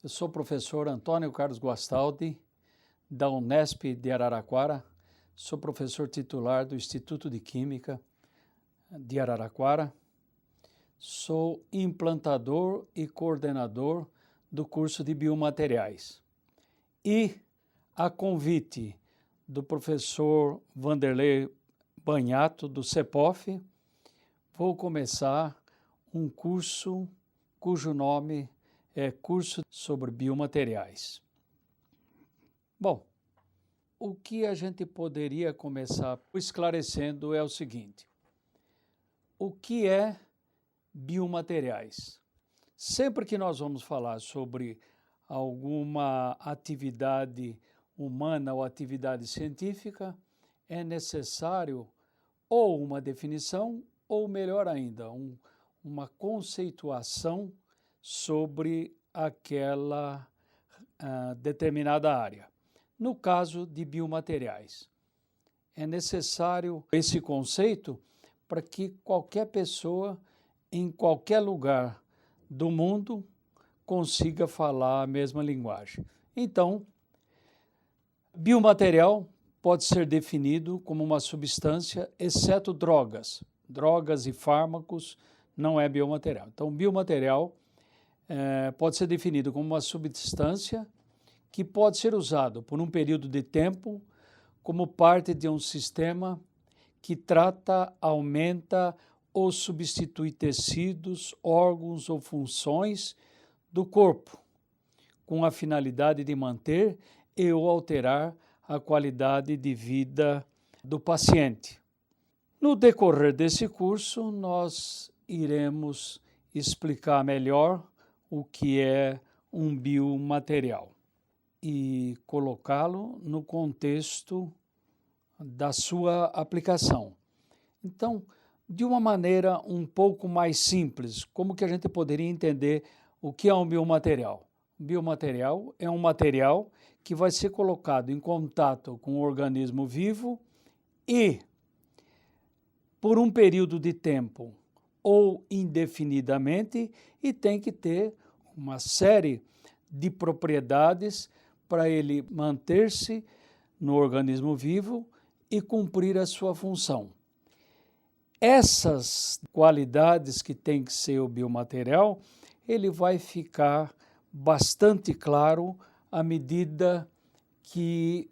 Eu sou o professor Antônio Carlos Guastaldi, da Unesp de Araraquara. Sou professor titular do Instituto de Química de Araraquara. Sou implantador e coordenador do curso de Biomateriais. E, a convite do professor Vanderlei Banhato, do CEPOF, vou começar um curso cujo nome é Curso sobre Biomateriais. Bom, o que a gente poderia começar esclarecendo é o seguinte: o que é biomateriais? Sempre que nós vamos falar sobre alguma atividade humana ou atividade científica, é necessário ou uma definição, ou melhor ainda, uma conceituação sobre aquela determinada área. No caso de biomateriais, é necessário esse conceito para que qualquer pessoa, em qualquer lugar do mundo, consiga falar a mesma linguagem. Então, biomaterial pode ser definido como uma substância, exceto drogas. Drogas e fármacos não é biomaterial. Então, biomaterial pode ser definido como uma substância que pode ser usado por um período de tempo como parte de um sistema que trata, aumenta ou substitui tecidos, órgãos ou funções do corpo, com a finalidade de manter e ou alterar a qualidade de vida do paciente. No decorrer desse curso, nós iremos explicar melhor o que é um biomaterial e colocá-lo no contexto da sua aplicação. Então, de uma maneira um pouco mais simples, como que a gente poderia entender o que é um biomaterial? O biomaterial é um material que vai ser colocado em contato com o organismo vivo e, por um período de tempo ou indefinidamente, e tem que ter uma série de propriedades para ele manter-se no organismo vivo e cumprir a sua função. Essas qualidades que tem que ser o biomaterial, ele vai ficar bastante claro à medida que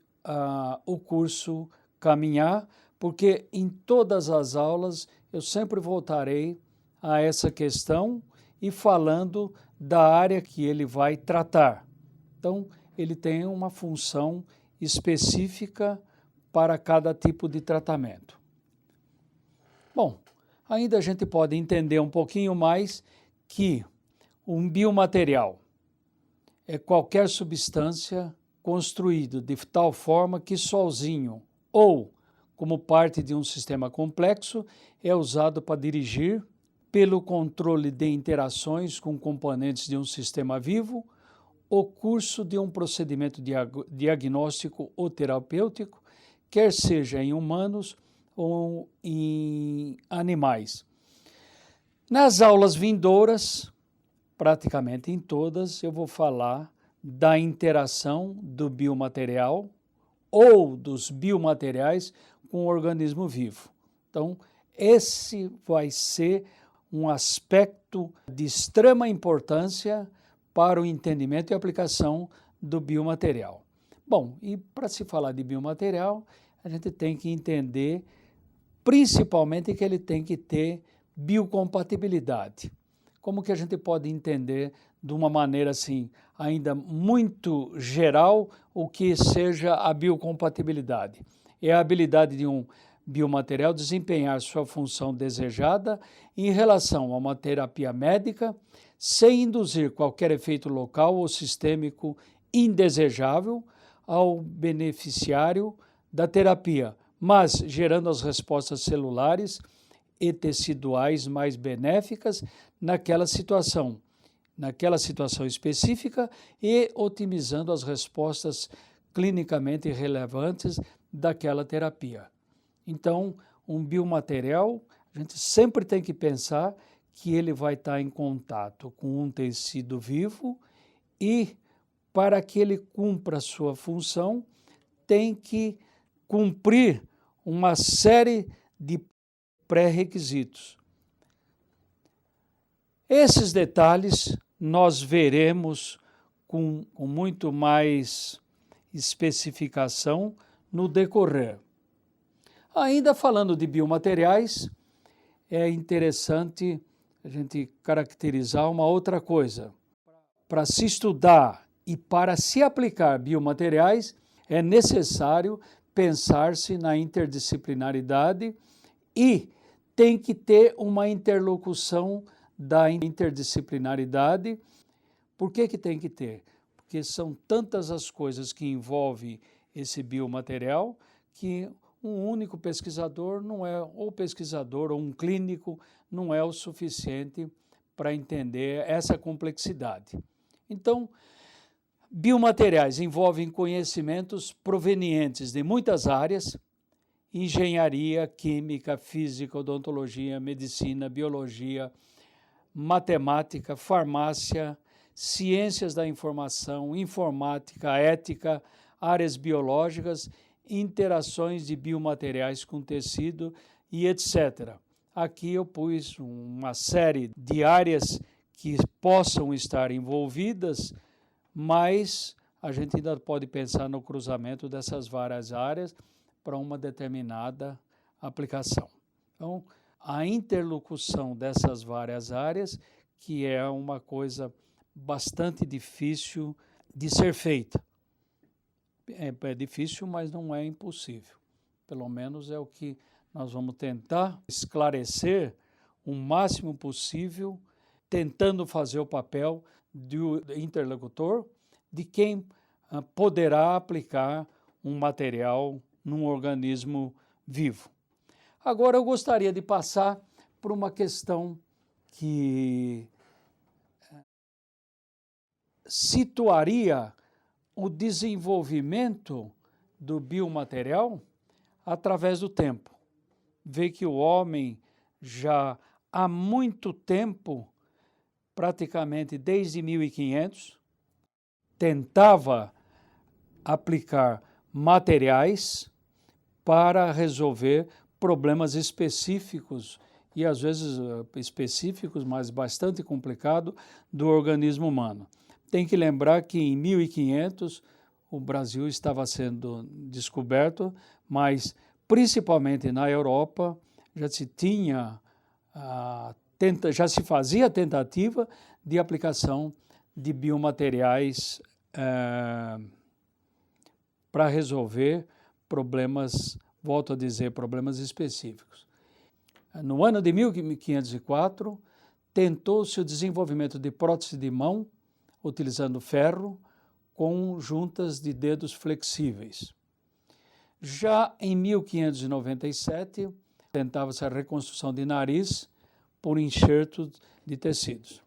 o curso caminhar, porque em todas as aulas eu sempre voltarei a essa questão e falando da área que ele vai tratar. Então, ele tem uma função específica para cada tipo de tratamento. Bom, ainda a gente pode entender um pouquinho mais que um biomaterial é qualquer substância construída de tal forma que sozinho ou como parte de um sistema complexo é usado para dirigir, pelo controle de interações com componentes de um sistema vivo, o curso de um procedimento diagnóstico ou terapêutico, quer seja em humanos ou em animais. Nas aulas vindouras, praticamente em todas, eu vou falar da interação do biomaterial ou dos biomateriais com o organismo vivo. Então, esse vai ser um aspecto de extrema importância para o entendimento e aplicação do biomaterial. Bom, e para se falar de biomaterial, a gente tem que entender principalmente que ele tem que ter biocompatibilidade. Como que a gente pode entender de uma maneira assim, ainda muito geral, o que seja a biocompatibilidade? É a habilidade de um biomaterial desempenhar sua função desejada em relação a uma terapia médica, sem induzir qualquer efeito local ou sistêmico indesejável ao beneficiário da terapia, mas gerando as respostas celulares e teciduais mais benéficas naquela situação específica e otimizando as respostas clinicamente relevantes daquela terapia. Então, um biomaterial, a gente sempre tem que pensar que ele vai estar em contato com um tecido vivo e para que ele cumpra a sua função, tem que cumprir uma série de pré-requisitos. Esses detalhes nós veremos com muito mais especificação no decorrer. Ainda falando de biomateriais, é interessante a gente caracterizar uma outra coisa. Para se estudar e para se aplicar biomateriais, é necessário pensar-se na interdisciplinaridade e tem que ter uma interlocução da interdisciplinaridade. Por que tem que ter? Porque são tantas as coisas que envolvem esse biomaterial que um único pesquisador não é, ou pesquisador ou um clínico, não é o suficiente para entender essa complexidade. Então, biomateriais envolvem conhecimentos provenientes de muitas áreas: engenharia, química, física, odontologia, medicina, biologia, matemática, farmácia, ciências da informação, informática, ética, áreas biológicas, interações de biomateriais com tecido e etc. Aqui eu pus uma série de áreas que possam estar envolvidas, mas a gente ainda pode pensar no cruzamento dessas várias áreas para uma determinada aplicação. Então, a interlocução dessas várias áreas, que é uma coisa bastante difícil de ser feita. É difícil, mas não é impossível. Pelo menos é o que nós vamos tentar esclarecer o máximo possível, tentando fazer o papel do interlocutor, de quem poderá aplicar um material num organismo vivo. Agora eu gostaria de passar por uma questão que situaria o desenvolvimento do biomaterial através do tempo. Vê que o homem já há muito tempo, praticamente desde 1500, tentava aplicar materiais para resolver problemas específicos, e às vezes específicos, mas bastante complicado, do organismo humano. Tem que lembrar que em 1500 o Brasil estava sendo descoberto, mas principalmente na Europa já se fazia a tentativa de aplicação de biomateriais para resolver problemas, volto a dizer, problemas específicos. No ano de 1504, tentou-se o desenvolvimento de prótese de mão, utilizando ferro, com juntas de dedos flexíveis. Já em 1597, tentava-se a reconstrução de nariz por enxerto de tecidos.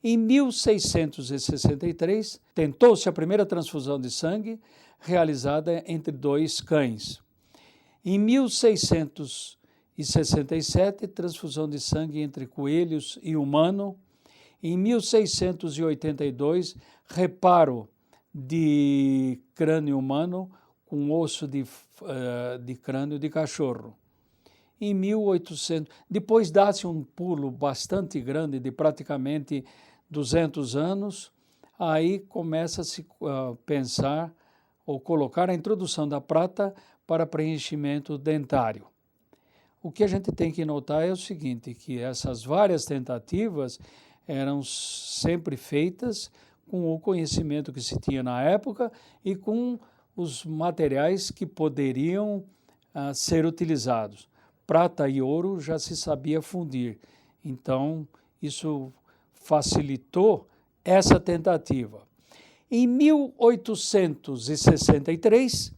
Em 1663, tentou-se a primeira transfusão de sangue, realizada entre dois cães. Em 1667, transfusão de sangue entre coelhos e humano. Em 1682, reparo de crânio humano com osso de crânio de cachorro. Em 1800, depois dá-se um pulo bastante grande de praticamente 200 anos, aí começa-se a pensar ou colocar a introdução da prata para preenchimento dentário. O que a gente tem que notar é o seguinte, que essas várias tentativas eram sempre feitas com o conhecimento que se tinha na época e com os materiais que poderiam ser utilizados. Prata e ouro já se sabia fundir, então isso facilitou essa tentativa. Em 1863,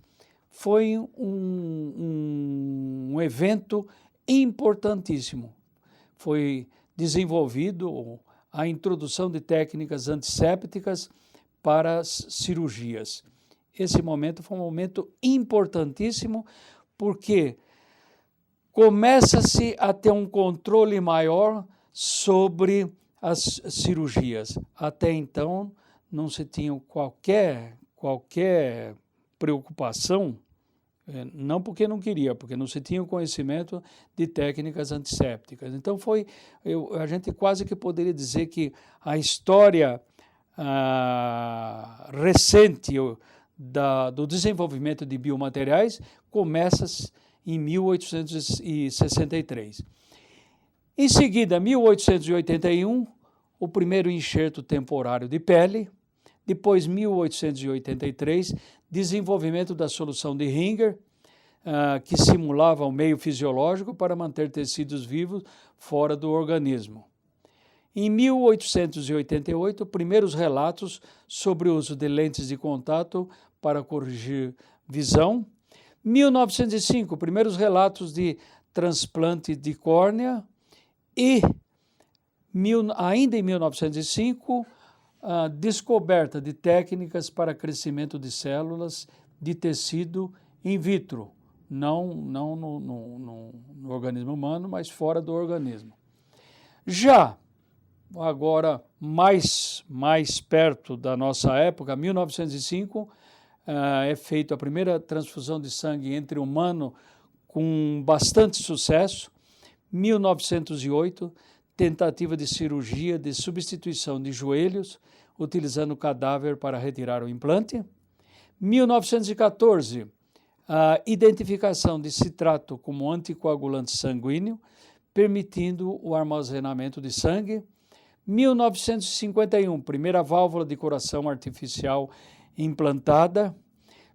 foi um evento importantíssimo. Foi desenvolvido a introdução de técnicas antissépticas para as cirurgias. Esse momento foi um momento importantíssimo porque começa-se a ter um controle maior sobre as cirurgias. Até então, não se tinha qualquer preocupação, não porque não queria, porque não se tinha o conhecimento de técnicas antissépticas. Então a gente quase que poderia dizer que a história recente do desenvolvimento de biomateriais começa em 1863. Em seguida, 1881, o primeiro enxerto temporário de pele. Depois, 1883, desenvolvimento da solução de Ringer, que simulava o meio fisiológico para manter tecidos vivos fora do organismo. Em 1888, primeiros relatos sobre o uso de lentes de contato para corrigir visão. 1905, primeiros relatos de transplante de córnea. E, ainda em 1905, a descoberta de técnicas para crescimento de células de tecido in vitro, não no organismo humano, mas fora do organismo. Já agora, mais perto da nossa época, 1905, é feita a primeira transfusão de sangue entre humano com bastante sucesso. 1908, tentativa de cirurgia de substituição de joelhos, utilizando o cadáver para retirar o implante. 1914, a identificação de citrato como anticoagulante sanguíneo, permitindo o armazenamento de sangue. 1951, primeira válvula de coração artificial implantada.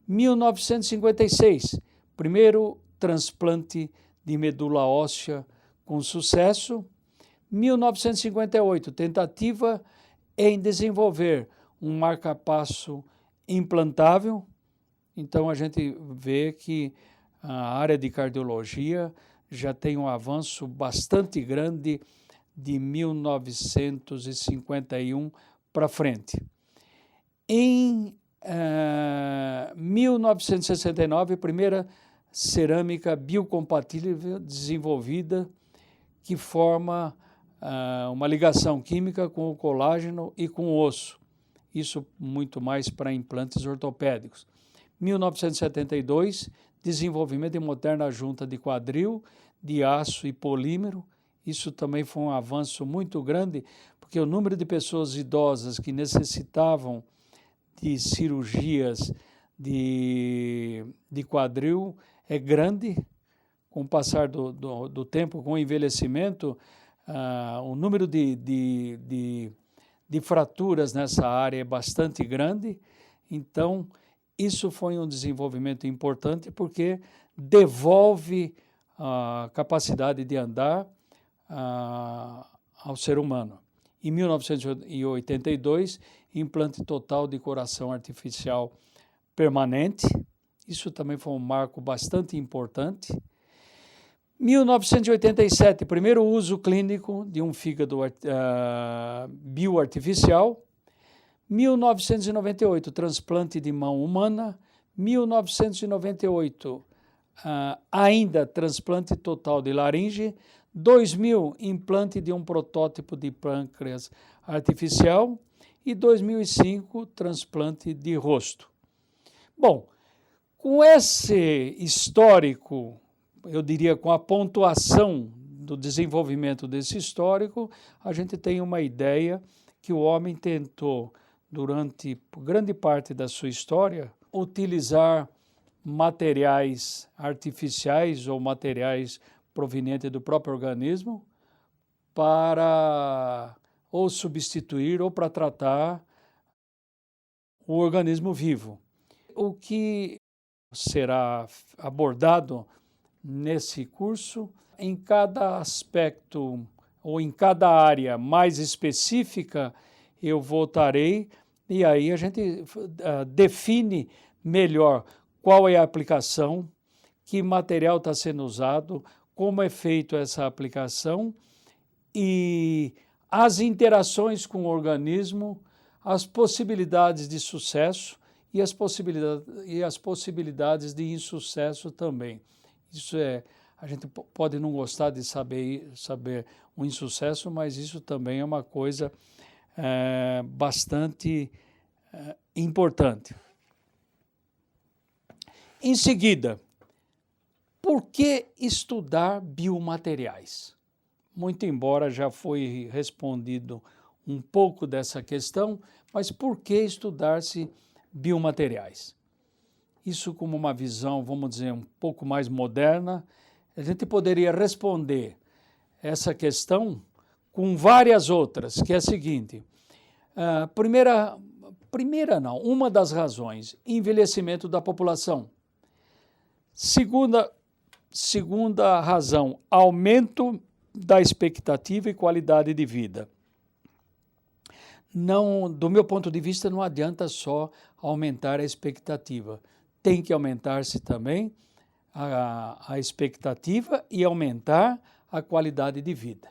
1956, primeiro transplante de medula óssea com sucesso. 1958, tentativa em desenvolver um marca-passo implantável. Então, a gente vê que a área de cardiologia já tem um avanço bastante grande de 1951 para frente. Em 1969, a primeira cerâmica biocompatível desenvolvida que forma uma ligação química com o colágeno e com o osso. Isso muito mais para implantes ortopédicos. 1972, desenvolvimento de moderna junta de quadril, de aço e polímero. Isso também foi um avanço muito grande, porque o número de pessoas idosas que necessitavam de cirurgias de quadril é grande. Com o passar do tempo, com o envelhecimento, o número de fraturas nessa área é bastante grande. Então, isso foi um desenvolvimento importante porque devolve a capacidade de andar ao ser humano. Em 1982, implante total de coração artificial permanente. Isso também foi um marco bastante importante. 1987, primeiro uso clínico de um fígado bioartificial. 1998, transplante de mão humana. 1998, ainda transplante total de laringe. 2000, implante de um protótipo de pâncreas artificial. E 2005, transplante de rosto. Bom, com esse histórico, eu diria com a pontuação do desenvolvimento desse histórico, a gente tem uma ideia que o homem tentou, durante grande parte da sua história, utilizar materiais artificiais ou materiais provenientes do próprio organismo para ou substituir ou para tratar o organismo vivo. O que será abordado nesse curso, em cada aspecto ou em cada área mais específica, eu voltarei e aí a gente define melhor qual é a aplicação, que material está sendo usado, como é feito essa aplicação e as interações com o organismo, as possibilidades de sucesso e as possibilidades de insucesso também. Isso a gente pode não gostar de saber o insucesso, mas isso também é uma coisa bastante importante. Em seguida, por que estudar biomateriais? Muito embora já foi respondido um pouco dessa questão, mas por que estudar-se biomateriais? Isso como uma visão, vamos dizer, um pouco mais moderna, a gente poderia responder essa questão com várias outras, que é a seguinte. Uma das razões, envelhecimento da população. Segunda razão, aumento da expectativa e qualidade de vida. Não, do meu ponto de vista, não adianta só aumentar a expectativa. Tem que aumentar-se também a expectativa e aumentar a qualidade de vida.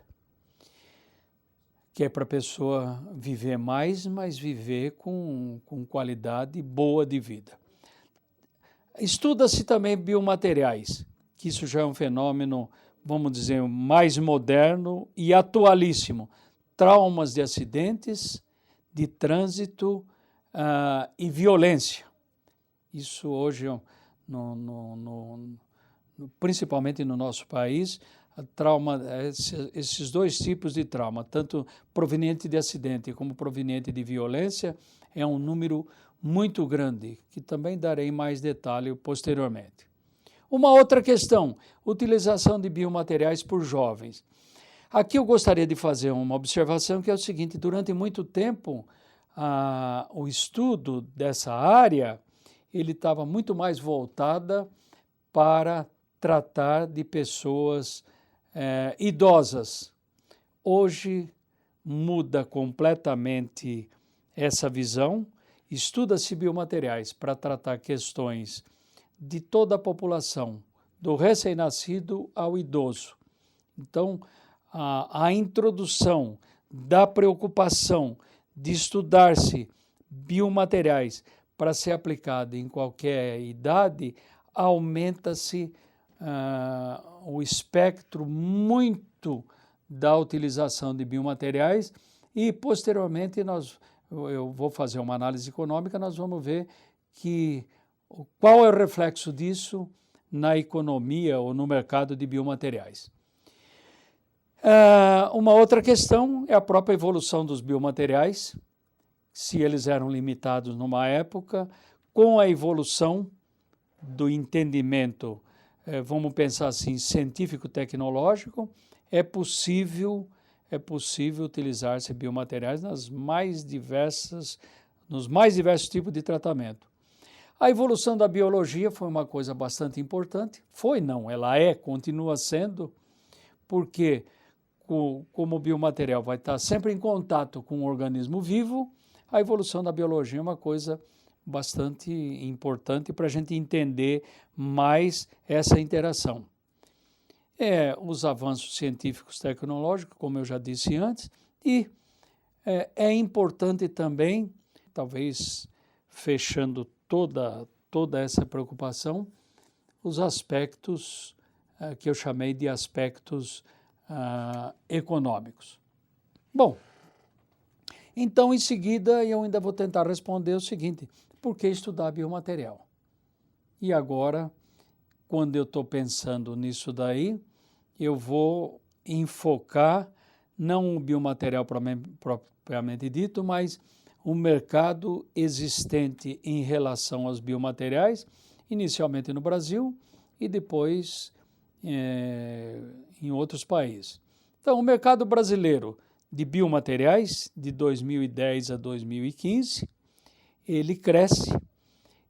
Que é para a pessoa viver mais, mas viver com qualidade boa de vida. Estuda-se também biomateriais, que isso já é um fenômeno, vamos dizer, mais moderno e atualíssimo. Traumas de acidentes, de trânsito e violência. Isso hoje, principalmente no nosso país, esses dois tipos de trauma, tanto proveniente de acidente como proveniente de violência, é um número muito grande, que também darei mais detalhe posteriormente. Uma outra questão, utilização de biomateriais por jovens. Aqui eu gostaria de fazer uma observação que é o seguinte, durante muito tempo, o estudo dessa área, ele estava muito mais voltada para tratar de pessoas idosas. Hoje muda completamente essa visão, estuda-se biomateriais para tratar questões de toda a população, do recém-nascido ao idoso. Então, a introdução da preocupação de estudar-se biomateriais para ser aplicado em qualquer idade, aumenta-se o espectro muito da utilização de biomateriais e, posteriormente, eu vou fazer uma análise econômica, nós vamos ver qual é o reflexo disso na economia ou no mercado de biomateriais. Uma outra questão é a própria evolução dos biomateriais, se eles eram limitados numa época, com a evolução do entendimento, vamos pensar assim, científico-tecnológico, é possível utilizar-se biomateriais nos mais diversos tipos de tratamento. A evolução da biologia foi uma coisa bastante importante. Continua sendo, porque como o biomaterial vai estar sempre em contato com o organismo vivo, a evolução da biologia é uma coisa bastante importante para a gente entender mais essa interação. Os avanços científicos tecnológicos, como eu já disse antes, e é importante também, talvez fechando toda essa preocupação, os aspectos que eu chamei de aspectos econômicos. Bom, então em seguida eu ainda vou tentar responder o seguinte, por que estudar biomaterial? E agora, quando eu estou pensando nisso daí, eu vou enfocar não o biomaterial propriamente dito, mas o mercado existente em relação aos biomateriais, inicialmente no Brasil e depois em outros países. Então, o mercado brasileiro de biomateriais, de 2010 a 2015, ele cresce.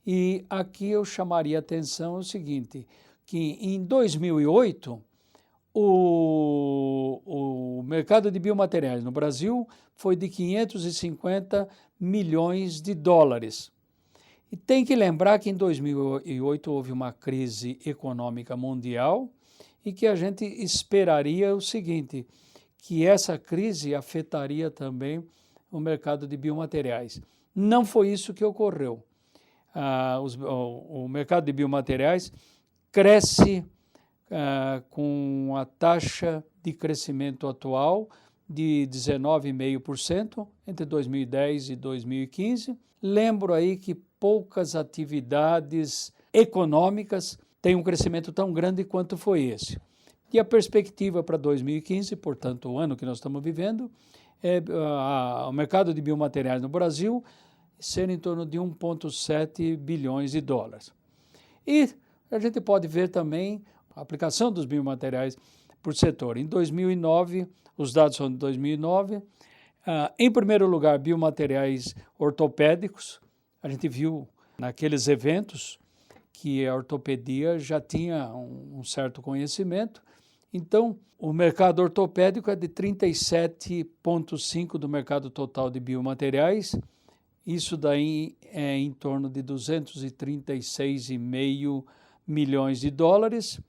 E aqui eu chamaria a atenção o seguinte, que em 2008, o mercado de biomateriais no Brasil foi de 550 milhões de dólares. E tem que lembrar que em 2008 houve uma crise econômica mundial e que a gente esperaria o seguinte, que essa crise afetaria também o mercado de biomateriais. Não foi isso que ocorreu. O mercado de biomateriais cresce com a taxa de crescimento atual de 19,5% entre 2010 e 2015. Lembro aí que poucas atividades econômicas têm um crescimento tão grande quanto foi esse. E a perspectiva para 2015, portanto, o ano que nós estamos vivendo, é o mercado de biomateriais no Brasil ser em torno de 1,7 bilhões de dólares. E a gente pode ver também a aplicação dos biomateriais por setor. Em 2009, os dados são de 2009, em primeiro lugar, biomateriais ortopédicos. A gente viu naqueles eventos que a ortopedia já tinha um certo conhecimento. Então, o mercado ortopédico é de 37,5% do mercado total de biomateriais. Isso daí é em torno de 236,5 milhões de dólares.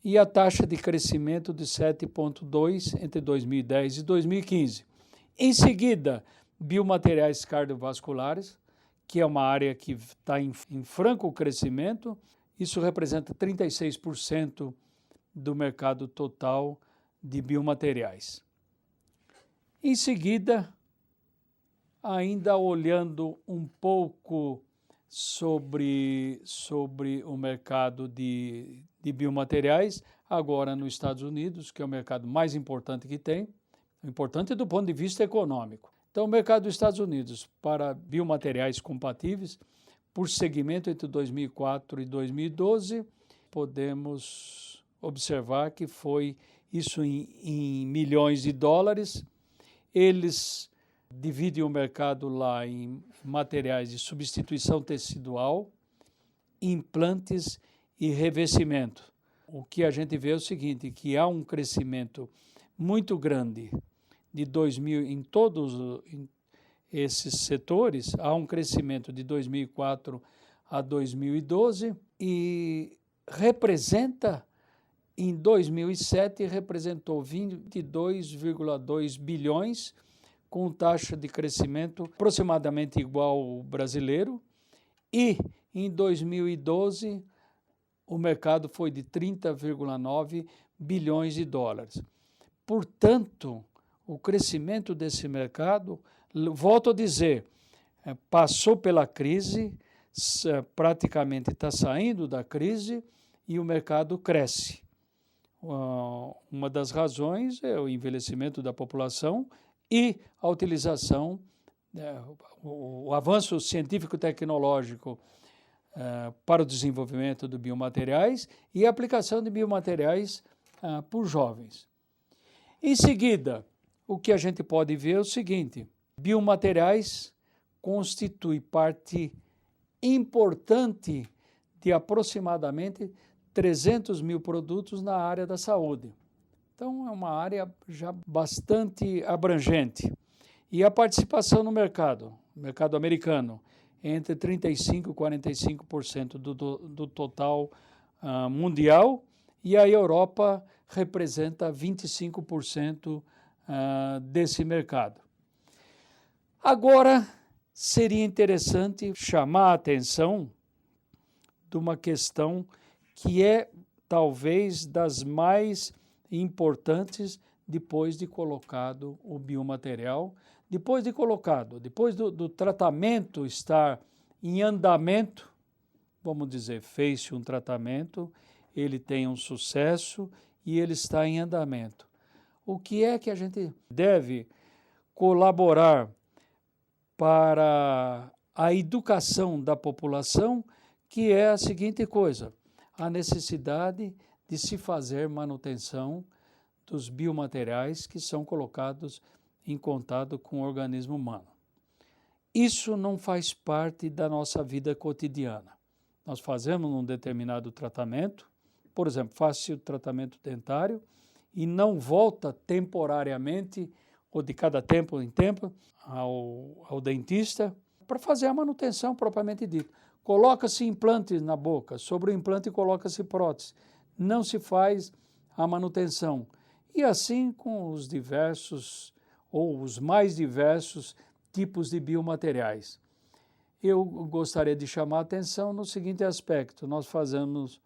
E a taxa de crescimento de 7,2% entre 2010 e 2015. Em seguida, biomateriais cardiovasculares, que é uma área que está em franco crescimento. Isso representa 36% do mercado total de biomateriais. Em seguida, ainda olhando um pouco sobre o mercado de biomateriais, agora nos Estados Unidos, que é o mercado mais importante que tem, importante do ponto de vista econômico. Então, o mercado dos Estados Unidos para biomateriais compatíveis, por segmento entre 2004 e 2012, podemos observar que foi isso em milhões de dólares. Eles dividem o mercado lá em materiais de substituição tecidual, implantes e revestimento. O que a gente vê é o seguinte, que há um crescimento muito grande de 2000 em todos esses setores, há um crescimento de 2004 a 2012 e em 2007 representou 22,2 bilhões, com taxa de crescimento aproximadamente igual ao brasileiro, e em 2012 o mercado foi de 30,9 bilhões de dólares. Portanto, o crescimento desse mercado, volto a dizer, passou pela crise, praticamente está saindo da crise e o mercado cresce. Uma das razões é o envelhecimento da população e a utilização, o avanço científico-tecnológico para o desenvolvimento de biomateriais e a aplicação de biomateriais por jovens. Em seguida, o que a gente pode ver é o seguinte: biomateriais constituem parte importante de aproximadamente 300 mil produtos na área da saúde. Então, é uma área já bastante abrangente. E a participação no mercado americano, entre 35% e 45% do total mundial, e a Europa representa 25% desse mercado. Agora, seria interessante chamar a atenção de uma questão que é talvez das mais importantes depois de colocado o biomaterial, depois do tratamento estar em andamento, vamos dizer, fez-se um tratamento, ele tem um sucesso e ele está em andamento. O que é que a gente deve colaborar para a educação da população, que é a seguinte coisa: a necessidade de se fazer manutenção dos biomateriais que são colocados em contato com o organismo humano. Isso não faz parte da nossa vida cotidiana. Nós fazemos um determinado tratamento, por exemplo, faz-se o tratamento dentário e não volta temporariamente, ou de cada tempo em tempo, ao dentista para fazer a manutenção propriamente dita. Coloca-se implantes na boca, sobre o implante coloca-se prótese. Não se faz a manutenção. E assim com os diversos, ou os mais diversos tipos de biomateriais. Eu gostaria de chamar a atenção no seguinte aspecto: nós fazemos,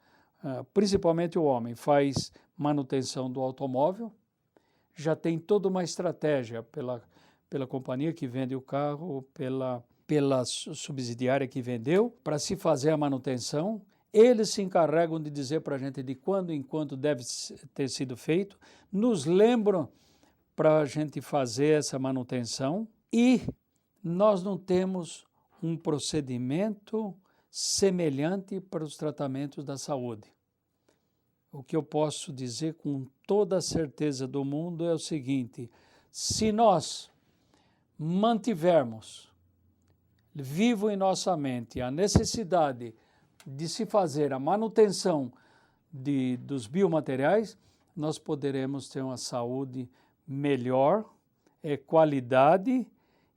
principalmente o homem, faz manutenção do automóvel, já tem toda uma estratégia pela companhia que vende o carro, pela subsidiária que vendeu, para se fazer a manutenção. Eles se encarregam de dizer para a gente de quando em quando deve ter sido feito, nos lembram para a gente fazer essa manutenção e nós não temos um procedimento semelhante para os tratamentos da saúde. O que eu posso dizer com toda a certeza do mundo é o seguinte: se nós mantivermos vivo em nossa mente a necessidade de se fazer a manutenção dos biomateriais, nós poderemos ter uma saúde melhor, qualidade,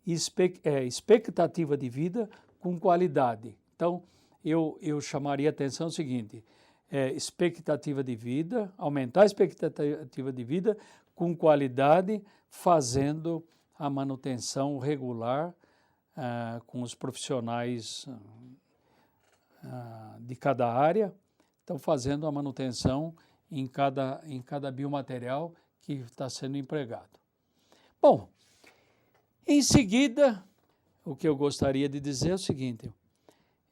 expectativa de vida com qualidade. Então, eu chamaria a atenção o seguinte: expectativa de vida, aumentar a expectativa de vida com qualidade, fazendo a manutenção regular com os profissionais de cada área, estão fazendo a manutenção em cada biomaterial que está sendo empregado. Bom, em seguida, o que eu gostaria de dizer é o seguinte: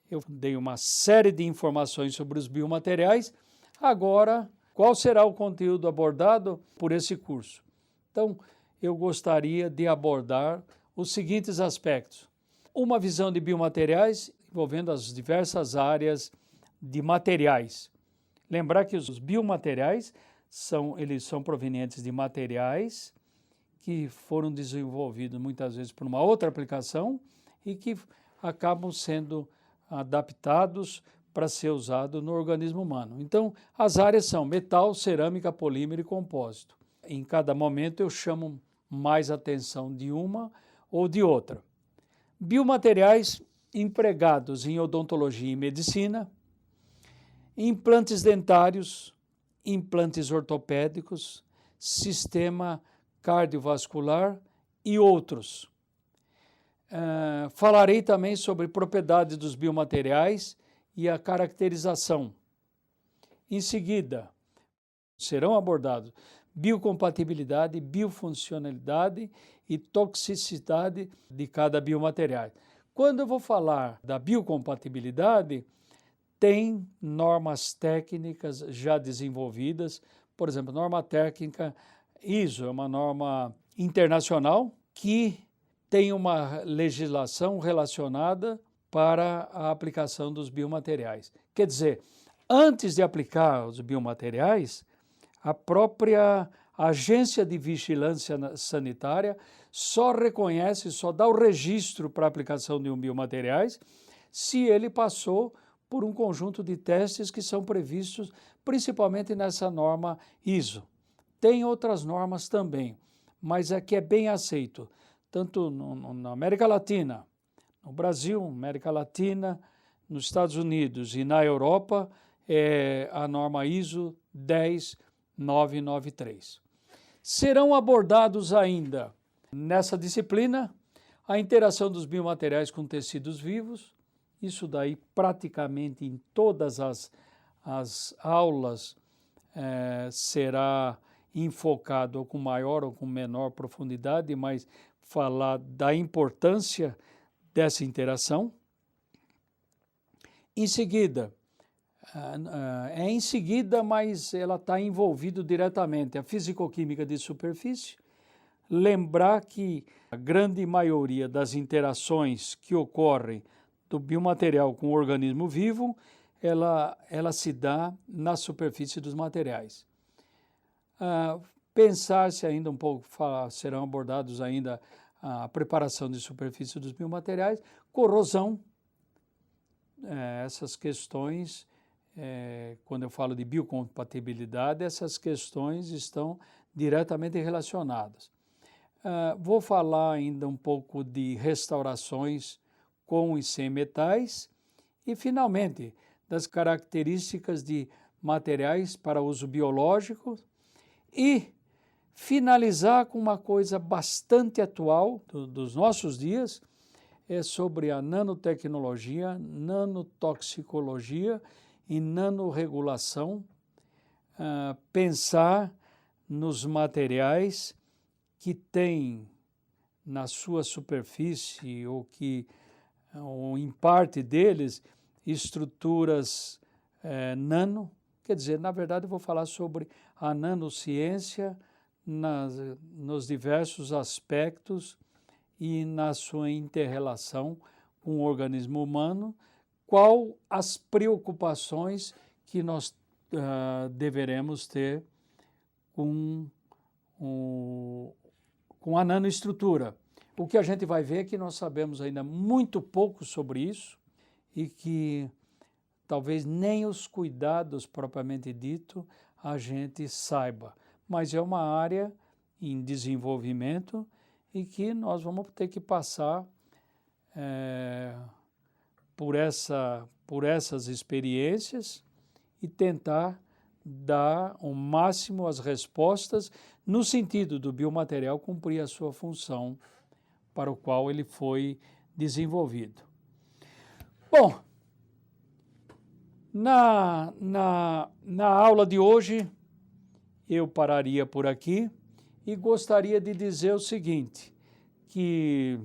eu dei uma série de informações sobre os biomateriais. Agora, qual será o conteúdo abordado por esse curso? Então, eu gostaria de abordar os seguintes aspectos. Uma visão de biomateriais envolvendo as diversas áreas de materiais. Lembrar que os biomateriais eles são provenientes de materiais que foram desenvolvidos muitas vezes por uma outra aplicação e que acabam sendo adaptados para ser usado no organismo humano. Então, as áreas são metal, cerâmica, polímero e compósito. Em cada momento eu chamo mais atenção de uma ou de outra. Biomateriais empregados em odontologia e medicina, implantes dentários, implantes ortopédicos, sistema cardiovascular e outros. Falarei também sobre propriedades dos biomateriais e a caracterização. Em seguida, serão abordados biocompatibilidade, biofuncionalidade e toxicidade de cada biomaterial. Quando eu vou falar da biocompatibilidade, tem normas técnicas já desenvolvidas. Por exemplo, norma técnica ISO é uma norma internacional que tem uma legislação relacionada para a aplicação dos biomateriais. Quer dizer, antes de aplicar os biomateriais, a própria Agência de Vigilância Sanitária só reconhece, só dá o registro para a aplicação de biomateriais se ele passou por um conjunto de testes que são previstos principalmente nessa norma ISO. Tem outras normas também, mas aqui é bem aceito, tanto na América Latina, no Brasil, América Latina, nos Estados Unidos e na Europa, é a norma ISO 10993. Serão abordados ainda nessa disciplina a interação dos biomateriais com tecidos vivos. Isso daí praticamente em todas as aulas será enfocado com maior ou com menor profundidade, mas falar da importância dessa interação. Em seguida, mas ela está envolvida diretamente a fisicoquímica de superfície. Lembrar que a grande maioria das interações que ocorrem do biomaterial com o organismo vivo, ela se dá na superfície dos materiais. Pensar-se ainda um pouco, serão abordados ainda a preparação de superfície dos biomateriais, corrosão, essas questões, quando eu falo de biocompatibilidade, essas questões estão diretamente relacionadas. Vou falar ainda um pouco de restaurações com e sem metais e, finalmente, das características de materiais para uso biológico e finalizar com uma coisa bastante atual dos nossos dias, é sobre a nanotecnologia, nanotoxicologia e nanorregulação, pensar nos materiais que tem na sua superfície ou em parte deles estruturas nano, quer dizer, na verdade eu vou falar sobre a nanociência nos diversos aspectos e na sua inter-relação com o organismo humano, qual as preocupações que nós deveremos ter com a nanoestrutura. O que a gente vai ver é que nós sabemos ainda muito pouco sobre isso e que talvez nem os cuidados propriamente dito a gente saiba, mas é uma área em desenvolvimento e que nós vamos ter que passar por essas experiências e tentar dar ao máximo as respostas no sentido do biomaterial cumprir a sua função para o qual ele foi desenvolvido. Bom, na aula de hoje eu pararia por aqui e gostaria de dizer o seguinte, que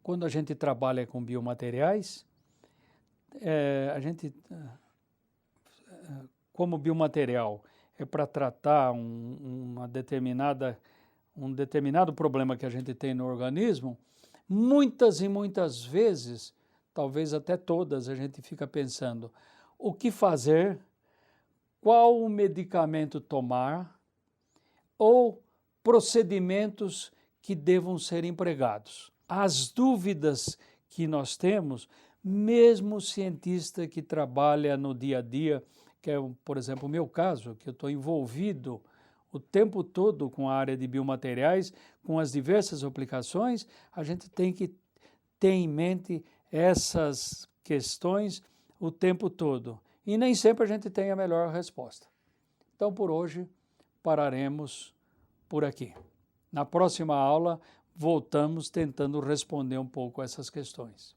quando a gente trabalha com biomateriais, a gente, como biomaterial, é para tratar um determinado problema que a gente tem no organismo, muitas e muitas vezes, talvez até todas, a gente fica pensando o que fazer, qual o medicamento tomar ou procedimentos que devam ser empregados. As dúvidas que nós temos, mesmo o cientista que trabalha no dia a dia, que é, por exemplo, o meu caso, que eu estou envolvido o tempo todo com a área de biomateriais, com as diversas aplicações, a gente tem que ter em mente essas questões o tempo todo. E nem sempre a gente tem a melhor resposta. Então, por hoje, pararemos por aqui. Na próxima aula, voltamos tentando responder um pouco a essas questões.